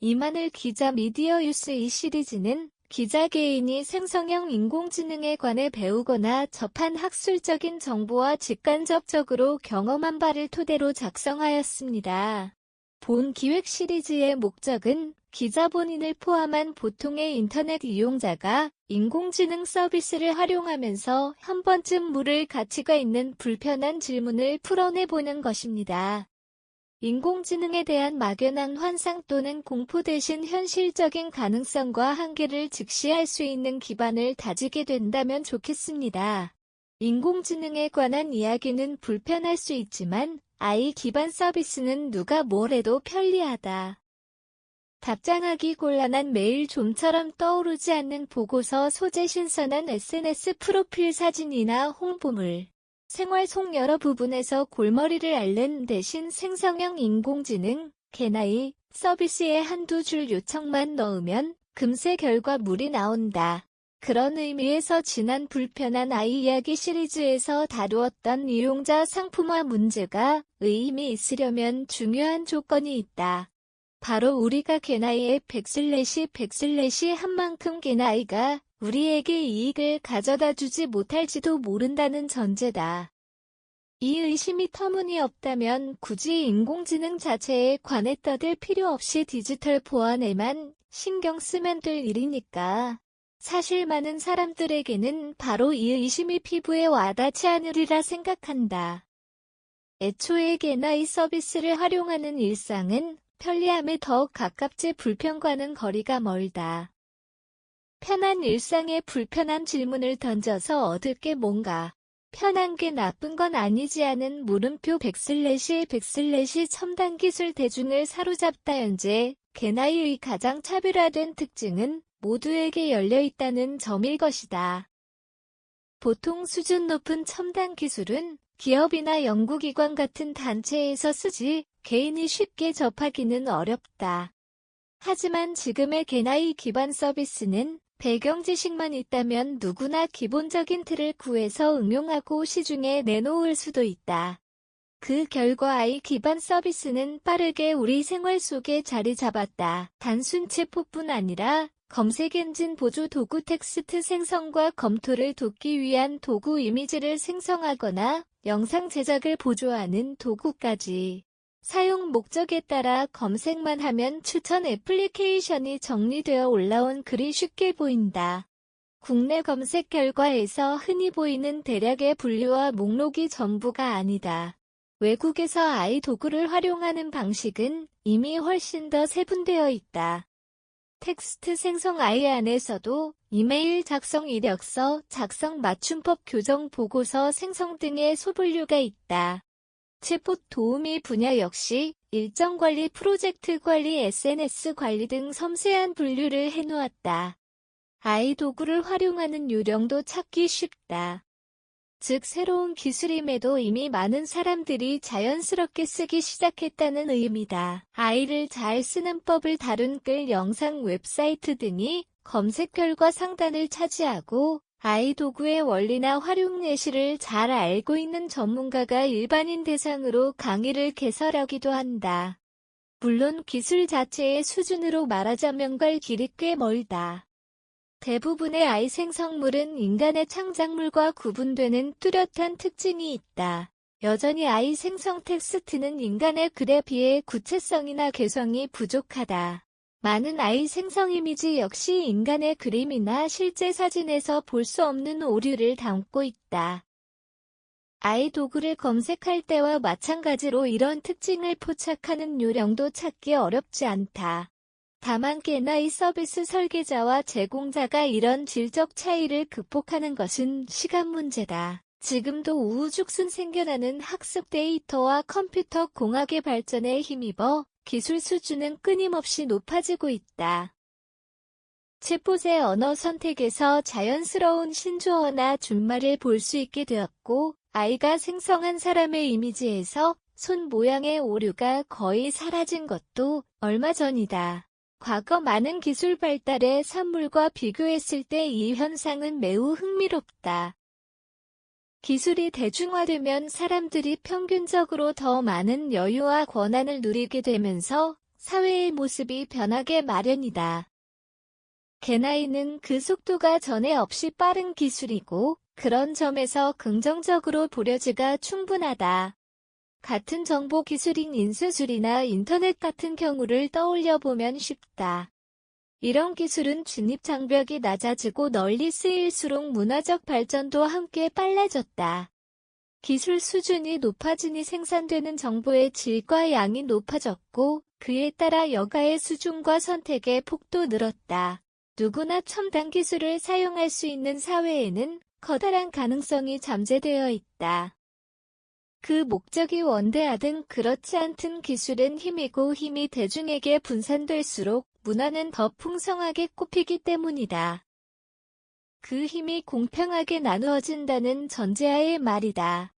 이만을 기자 미디어 뉴스. 이 시리즈는 기자 개인이 생성형 인공지능에 관해 배우거나 접한 학술적인 정보와 직간접적으로 경험한 바를 토대로 작성하였습니다. 본 기획 시리즈의 목적은 기자 본인을 포함한 보통의 인터넷 이용자가 인공지능 서비스를 활용하면서 한 번쯤 물을 가치가 있는 불편한 질문을 풀어내보는 것입니다. 인공지능에 대한 막연한 환상 또는 공포 대신 현실적인 가능성과 한계를 직시할 수 있는 기반을 다지게 된다면 좋겠습니다. 인공지능에 관한 이야기는 불편할 수 있지만 AI 기반 서비스는 누가 뭘 해도 편리하다. 답장하기 곤란한 메일 좀처럼 떠오르지 않는 보고서 소재 신선한 SNS 프로필 사진이나 홍보물. 생활 속 여러 부분에서 골머리를 앓는 대신 생성형 인공지능, 개나이 서비스에 한두 줄 요청만 넣으면 금세 결과물이 나온다. 그런 의미에서 지난 불편한 AI 이야기 시리즈에서 다루었던 이용자 상품화 문제가 의미 있으려면 중요한 조건이 있다. 바로 우리가 개나이의 한 만큼 개나이가 우리에게 이익을 가져다 주지 못할지도 모른다는 전제다. 이 의심이 터무니없다면 굳이 인공지능 자체에 관해 떠들 필요 없이 디지털 보안에만 신경 쓰면 될 일이니까. 사실 많은 사람들에게는 바로 이 의심이 피부에 와닿지 않으리라 생각한다. 애초에 개나이 서비스를 활용하는 일상은 편리함에 더욱 가깝지 불편과는 거리가 멀다. 편한 일상에 불편한 질문을 던져서 얻을 게 뭔가. 편한 게 나쁜 건 아니지 않은 물음표 첨단 기술 대중을 사로잡다. 현재 개나이의 가장 차별화된 특징은 모두에게 열려있다는 점일 것이다. 보통 수준 높은 첨단 기술은 기업이나 연구기관 같은 단체에서 쓰지 개인이 쉽게 접하기는 어렵다. 하지만 지금의 개나이 기반 서비스는 배경 지식만 있다면 누구나 기본적인 틀을 구해서 응용하고 시중에 내놓을 수도 있다. 그 결과 AI 기반 서비스는 빠르게 우리 생활 속에 자리 잡았다. 단순 챗봇뿐 아니라 검색 엔진 보조 도구, 텍스트 생성과 검토를 돕기 위한 도구, 이미지를 생성하거나 영상 제작을 보조하는 도구까지. 사용 목적에 따라 검색만 하면 추천 애플리케이션이 정리되어 올라온 글이 쉽게 보인다. 국내 검색 결과에서 흔히 보이는 대략의 분류와 목록이 전부가 아니다. 외국에서 AI 도구를 활용하는 방식은 이미 훨씬 더 세분되어 있다. 텍스트 생성 AI 안에서도 이메일 작성, 이력서 작성, 맞춤법 교정, 보고서 생성 등의 소분류가 있다. 챗봇 도우미 분야 역시 일정 관리, 프로젝트 관리, SNS 관리 등 섬세한 분류를 해놓았다. AI 도구를 활용하는 요령도 찾기 쉽다. 즉 새로운 기술임에도 이미 많은 사람들이 자연스럽게 쓰기 시작했다는 의미다. AI를 잘 쓰는 법을 다룬 글, 영상, 웹사이트 등이 검색 결과 상단을 차지하고 AI 도구의 원리나 활용 예시를 잘 알고 있는 전문가가 일반인 대상으로 강의를 개설하기도 한다. 물론 기술 자체의 수준으로 말하자면 갈 길이 꽤 멀다. 대부분의 AI 생성물은 인간의 창작물과 구분되는 뚜렷한 특징이 있다. 여전히 AI 생성 텍스트는 인간의 글에 비해 구체성이나 개성이 부족하다. 많은 AI 생성 이미지 역시 인간의 그림이나 실제 사진에서 볼 수 없는 오류를 담고 있다. AI 도구를 검색할 때와 마찬가지로 이런 특징을 포착하는 요령도 찾기 어렵지 않다. 다만 개나이 서비스 설계자와 제공자가 이런 질적 차이를 극복하는 것은 시간 문제다. 지금도 우후죽순 생겨나는 학습 데이터와 컴퓨터 공학의 발전에 힘입어 기술 수준은 끊임없이 높아지고 있다. 챗봇의 언어 선택에서 자연스러운 신조어나 준말을 볼 수 있게 되었고, AI가 생성한 사람의 이미지에서 손 모양의 오류가 거의 사라진 것도 얼마 전이다. 과거 많은 기술 발달의 산물과 비교했을 때 이 현상은 매우 흥미롭다. 기술이 대중화되면 사람들이 평균적으로 더 많은 여유와 권한을 누리게 되면서 사회의 모습이 변하게 마련이다. 개나이는 그 속도가 전에 없이 빠른 기술이고 그런 점에서 긍정적으로 보려지가 충분하다. 같은 정보 기술인 인쇄술이나 인터넷 같은 경우를 떠올려 보면 쉽다. 이런 기술은 진입 장벽이 낮아지고 널리 쓰일수록 문화적 발전도 함께 빨라졌다. 기술 수준이 높아지니 생산되는 정보의 질과 양이 높아졌고 그에 따라 여가의 수준과 선택의 폭도 늘었다. 누구나 첨단 기술을 사용할 수 있는 사회에는 커다란 가능성이 잠재되어 있다. 그 목적이 원대하든 그렇지 않든 기술은 힘이고 힘이 대중에게 분산될수록 문화는 더 풍성하게 꼽히기 때문이다. 그 힘이 공평하게 나누어진다는 전제하의 말이다.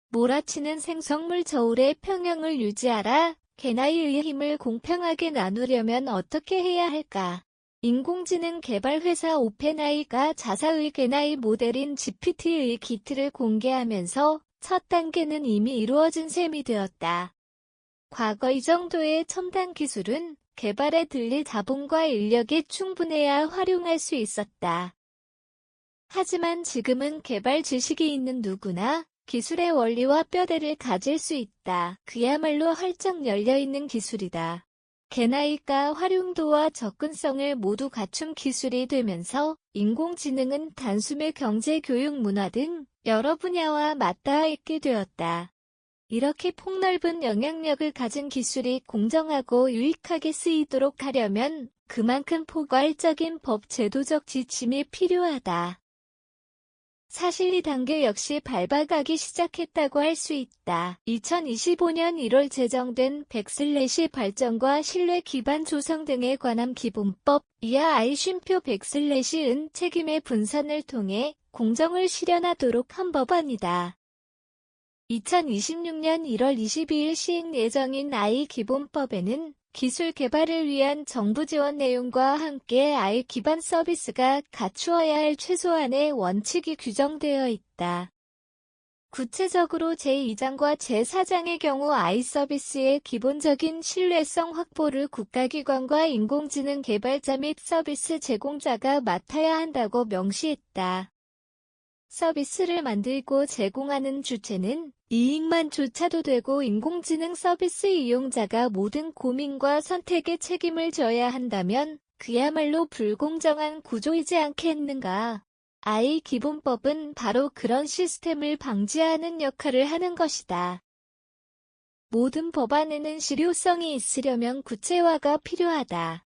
몰아치는 생성물 저울의 평형을 유지하라. 개나이의 힘을 공평하게 나누려면 어떻게 해야 할까? 인공지능 개발 회사 오펜AI가 자사의 개나이 모델인 GPT의 기틀을 공개하면서 첫 단계는 이미 이루어진 셈이 되었다. 과거 이 정도의 첨단 기술은 개발에 들릴 자본과 인력이 충분해야 활용할 수 있었다. 하지만 지금은 개발 지식이 있는 누구나 기술의 원리와 뼈대를 가질 수 있다. 그야말로 활짝 열려있는 기술이다. 개나이가 활용도와 접근성을 모두 갖춘 기술이 되면서 인공지능은 단숨에 경제, 교육, 문화 등 여러 분야와 맞닿아 있게 되었다. 이렇게 폭넓은 영향력을 가진 기술이 공정하고 유익하게 쓰이도록 하려면 그만큼 포괄적인 법 제도적 지침이 필요하다. 사실 이 단계 역시 밟아가기 시작했다고 할 수 있다. 2025년 1월 제정된 100/ 발전과 신뢰 기반 조성 등에 관한 기본법, 이하 쉼표 100/은 책임의 분산을 통해 공정을 실현하도록 한 법안이다. 2026년 1월 22일 시행 예정인 기본법에는 기술 개발을 위한 정부 지원 내용과 함께 기반 서비스가 갖추어야 할 최소한의 원칙이 규정되어 있다. 구체적으로 제2장과 제4장의 경우 서비스의 기본적인 신뢰성 확보를 국가기관과 인공지능 개발자 및 서비스 제공자가 맡아야 한다고 명시했다. 서비스를 만들고 제공하는 주체는 이익만 쫓아도 되고 인공지능 서비스 이용자가 모든 고민과 선택에 책임을 져야 한다면 그야말로 불공정한 구조이지 않겠는가. 기본법은 바로 그런 시스템을 방지하는 역할을 하는 것이다. 모든 법안에는 실효성이 있으려면 구체화가 필요하다.